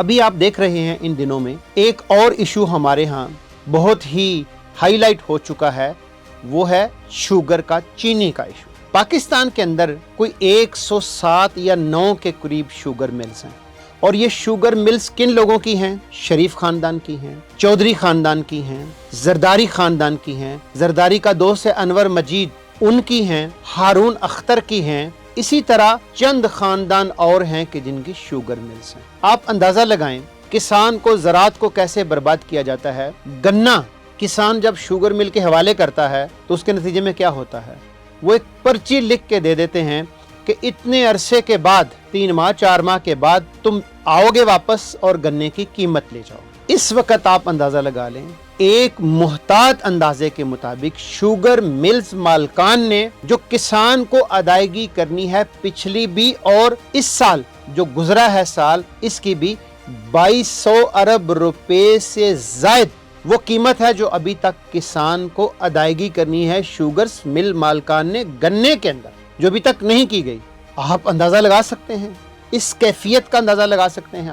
अभी आप देख रहे हैं इन दिनों में एक और इशू हमारे यहाँ बहुत ही हाईलाइट हो चुका है, वो है शुगर का, चीनी का इशू। पाकिस्तान के अंदर कोई 107 या 9 के करीब शुगर मिल्स हैं, और ये शुगर मिल्स किन लोगों की हैं? शरीफ खानदान की हैं, चौधरी खानदान की हैं, जरदारी खानदान की हैं, जरदारी का दोस्त है अनवर मजीद उनकी हैं, हारून अख्तर की हैं, इसी तरह चंद खानदान और हैं कि जिनकी शुगर मिल्स हैं। आप अंदाजा लगाएं किसान को, ज़रात को कैसे बर्बाद किया जाता है। गन्ना किसान जब शुगर मिल के हवाले करता है तो उसके नतीजे में क्या होता है? वो एक पर्ची लिख के दे देते हैं कि इतने अरसे के बाद, 3 माह 4 माह के बाद तुम आओगे वापस और गन्ने की कीमत ले जाओ। इस वक्त आप अंदाजा लगा लें, एक मुहतात अंदाजे के मुताबिक शुगर मिल्स मालकान ने जो किसान को अदायगी करनी है पिछली भी और इस साल जो गुजरा है साल, इसकी भी 2200 अरब रुपए से जायद वो कीमत है जो अभी तक किसान को अदायगी करनी है शुगर मिल मालकान ने गन्ने के अंदर, जो अभी तक नहीं की गई। आप अंदाजा लगा सकते हैं, इस कैफियत का अंदाजा लगा सकते हैं आप।